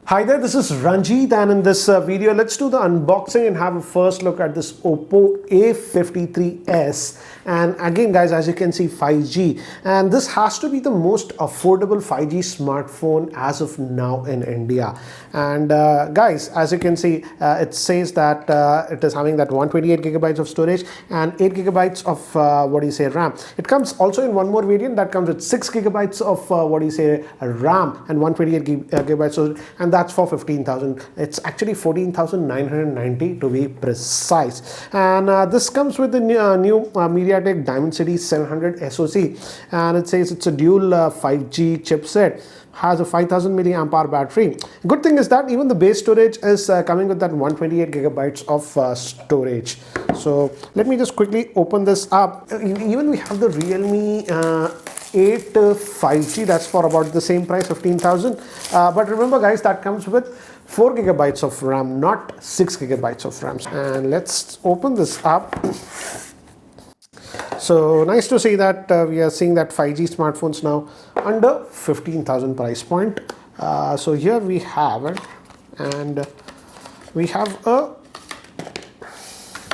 Hi there, this is Ranjit, and in this video let's do the unboxing and have a first look at this OPPO A53s. And again guys, as you can see, 5G, and this has to be the most affordable 5G smartphone as of now in India. And guys, as you can see, it says that it is having that 128 gigabytes of storage and 8 gigabytes of RAM. It comes also in one more variant that comes with 6 gigabytes of RAM and 128 gigabytes storage, and that's for 15,000. It's actually 14,990 to be precise. And this comes with the new MediaTek Dimensity 700 SoC, and it says it's a dual 5G chipset. Has a 5000 milliamp hour battery. Good thing is that even the base storage is coming with that 128 gigabytes of storage. So let me just quickly open this up. Even we have the Realme 8 5G, that's for about the same price, 15,000. But remember guys, that comes with 4 gigabytes of RAM, not 6 gigabytes of RAM. And let's open this up. So nice to see that we are seeing that 5G smartphones now under 15,000 price point. So here we have it, and we have a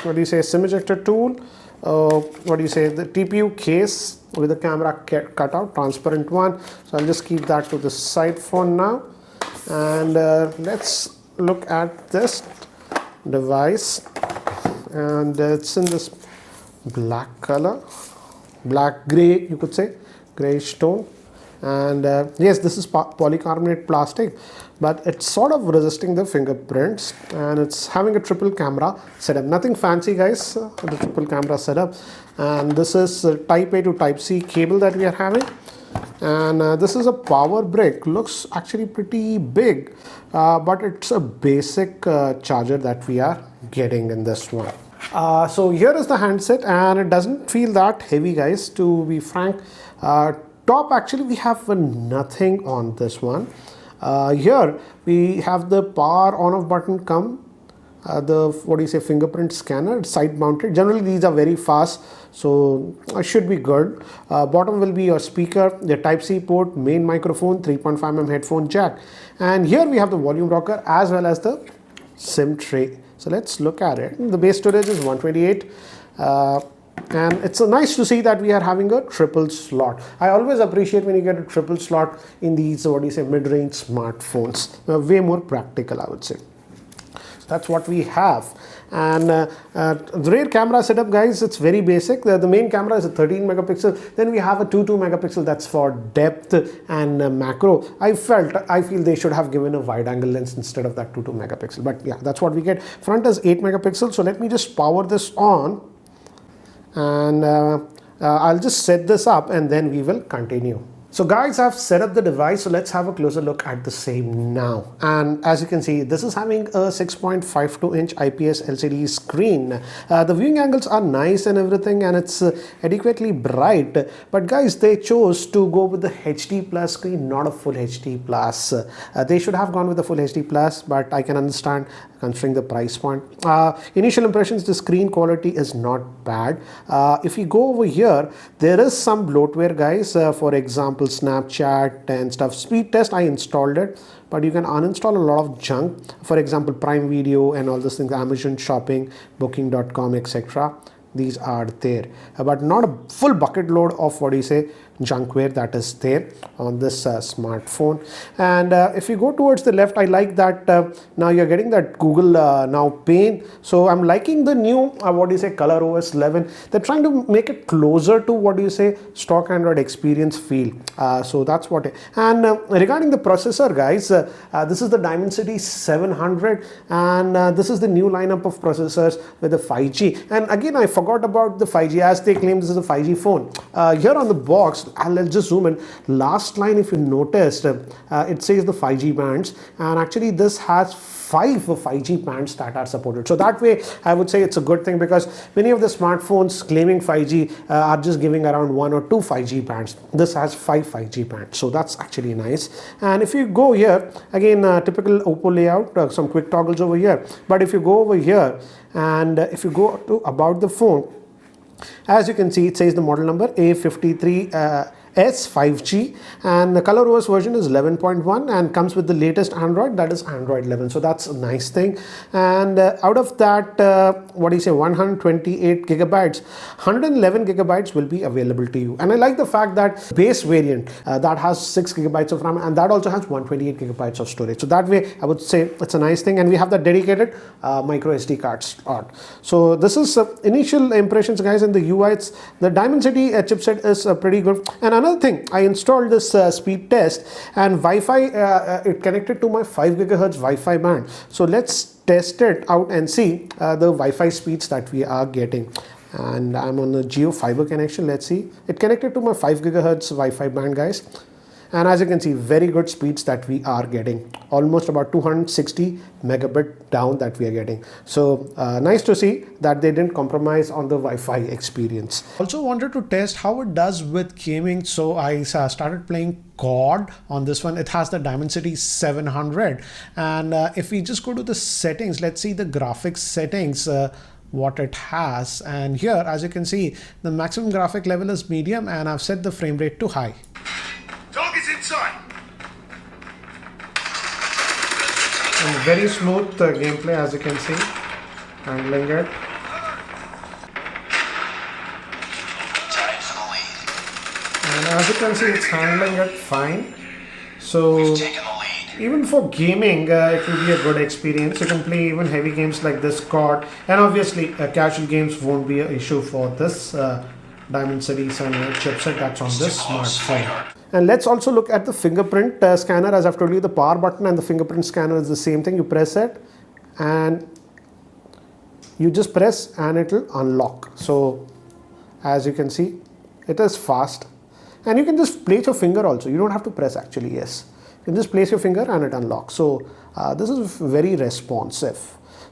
SIM ejector tool, the TPU case with the camera cutout, transparent one. So I'll just keep that to the side for now, and let's look at this device. And it's in this black color, black gray, you could say, grayish tone. And yes, this is polycarbonate plastic, but it's sort of resisting the fingerprints, and it's having a triple camera setup. Nothing fancy guys, the triple camera setup. And this is type A to type C cable that we are having. And this is a power brick, looks actually pretty big, but it's a basic charger that we are getting in this one. So here is the handset, and it doesn't feel that heavy guys, to be frank. Top, actually we have nothing on this one. Here we have the power on off button, the fingerprint scanner. It's side mounted. Generally these are very fast, so it should be good. Bottom will be your speaker, the type C port, main microphone, 3.5mm headphone jack, and here we have the volume rocker as well as the SIM tray. So let's look at it. The base storage is 128, and it's nice to see that we are having a triple slot. I always appreciate when you get a triple slot in these mid-range smartphones. Way more practical, I would say. So that's what we have. And the rear camera setup guys, it's very basic. The main camera is a 13 megapixel. Then we have a 22 megapixel, that's for depth and macro. I feel they should have given a wide angle lens instead of that 22 megapixel. But yeah, that's what we get. Front is 8 megapixel. So let me just power this on, and I'll just set this up and then we will continue. So guys, I've set up the device, so let's have a closer look at the same now. And as you can see, this is having a 6.52 inch IPS LCD screen. The viewing angles are nice and everything, and it's adequately bright. But guys, they chose to go with the HD plus screen, not a full HD plus. They should have gone with the full HD plus, but I can understand considering the price point. Initial impressions, the screen quality is not bad. If you go over here, there is some bloatware guys, for example Snapchat and stuff. Speed test, I installed it, but you can uninstall a lot of junk, for example Prime Video and all those things, Amazon Shopping, Booking.com, etc. These are there, but not a full bucket load of junkware that is there on this smartphone. And if you go towards the left, I like that now you're getting that Google Now pane. So I'm liking the new Color OS 11. They're trying to make it closer to stock Android experience feel. So that's what and regarding the processor guys, this is the Dimensity 700, and this is the new lineup of processors with the 5G. And again, I forgot about the 5G, as they claim this is a 5G phone. Here on the box, I'll just zoom in. Last line, if you noticed, it says the 5G bands, and actually this has 5 5G bands that are supported. So that way, I would say it's a good thing, because many of the smartphones claiming 5G are just giving around 1 or 2 5G bands. This has 5 5G bands, so that's actually nice. And if you go here, again, typical OPPO layout, some quick toggles over here. But if you go over here, and if you go to about the phone, as you can see, it says the model number A53 S 5G, and the ColorOS version is 11.1 and comes with the latest Android, that is Android 11. So that's a nice thing. And out of that, 128 gigabytes, 111 gigabytes will be available to you. And I like the fact that base variant that has 6 gigabytes of RAM, and that also has 128 gigabytes of storage. So that way, I would say it's a nice thing. And we have the dedicated micro SD card slot. So this is initial impressions, guys. In the UI, the Dimensity chipset is pretty good. And another thing, I installed this speed test, and Wi-Fi, it connected to my 5 gigahertz Wi-Fi band. So let's test it out and see the Wi-Fi speeds that we are getting. And I'm on a Geo fiber connection. Let's see. It connected to my 5 gigahertz Wi-Fi band, guys. And as you can see, very good speeds that we are getting, almost about 260 megabit down that we are getting. So nice to see that they didn't compromise on the Wi-Fi experience. Also wanted to test how it does with gaming. So I started playing COD on this one. It has the Dimensity 700. And if we just go to the settings, let's see the graphics settings. What it has, and here as you can see, the maximum graphic level is medium, and I've set the frame rate to high. Dog is inside. And very smooth gameplay, as you can see, handling it. And as you can see, it's handling it fine. So even for gaming, it will be a good experience. You can play even heavy games like this COD, and obviously casual games won't be an issue for this Dimensity chipset that's on this smartphone. And let's also look at the fingerprint scanner. As I've told you, the power button and the fingerprint scanner is the same thing. You press it and you just press and it will unlock. So as you can see, it is fast, and you can just place your finger also. You don't have to press actually, yes. You can just place your finger and it unlocks. So this is very responsive.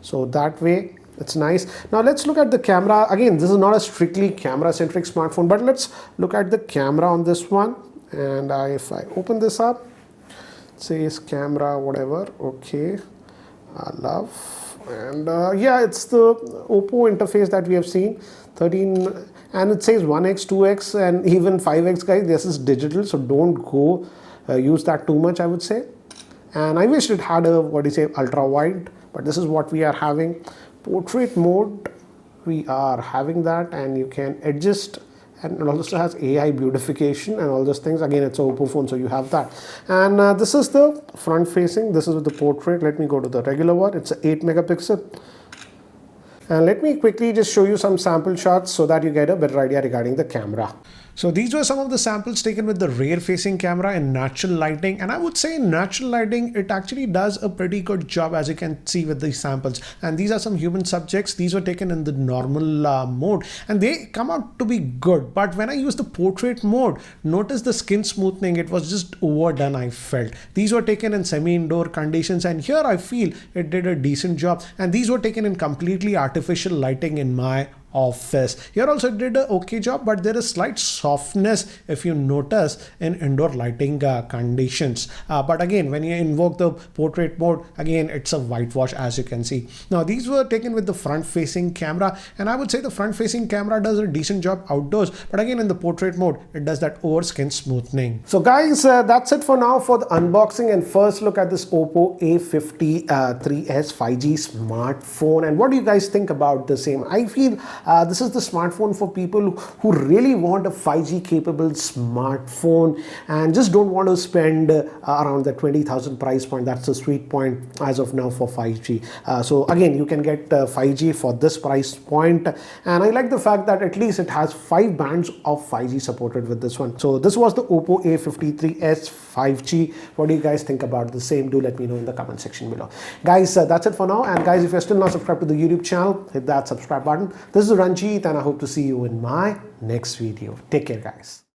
So that way it's nice. Now let's look at the camera. Again, this is not a strictly camera centric smartphone, but let's look at the camera on this one. And if I open this up, it says camera whatever, okay, love, and yeah, it's the OPPO interface that we have seen, 13, and it says 1x, 2x, and even 5x, guys. This is digital, so don't go use that too much, I would say. And I wish it had a ultra wide, but this is what we are having. Portrait mode, we are having that, and you can adjust. And it also has AI beautification and all those things. Again, it's an OPPO phone, so you have that. And this is the front facing. This is with the portrait. Let me go to the regular one. It's an 8 megapixel. And let me quickly just show you some sample shots so that you get a better idea regarding the camera. So these were some of the samples taken with the rear facing camera in natural lighting, and I would say in natural lighting it actually does a pretty good job, as you can see with these samples. And these are some human subjects. These were taken in the normal mode, and they come out to be good. But when I use the portrait mode, notice the skin smoothing, it was just overdone, I felt. These were taken in semi-indoor conditions, and here I feel it did a decent job. And these were taken in completely artificial lighting in my office. Here also it did a okay job, but there is slight softness if you notice in indoor lighting conditions. But again, when you invoke the portrait mode, again it's a whitewash, as you can see. Now these were taken with the front facing camera, and I would say the front facing camera does a decent job outdoors, but again in the portrait mode it does that over skin smoothing. So guys, that's it for now for the unboxing and first look at this OPPO A53s 5G smartphone. And what do you guys think about the same? I feel this is the smartphone for people who really want a 5G capable smartphone and just don't want to spend around the 20,000 price point. That's the sweet point as of now for 5G. So again, you can get 5G for this price point, and I like the fact that at least it has 5 bands of 5G supported with this one. So this was the OPPO A53s 5G. What do you guys think about the same? Do let me know in the comment section below. Guys, that's it for now. And guys, if you're still not subscribed to the YouTube channel, hit that subscribe button. This is Ranjit, and I hope to see you in my next video. Take care, guys.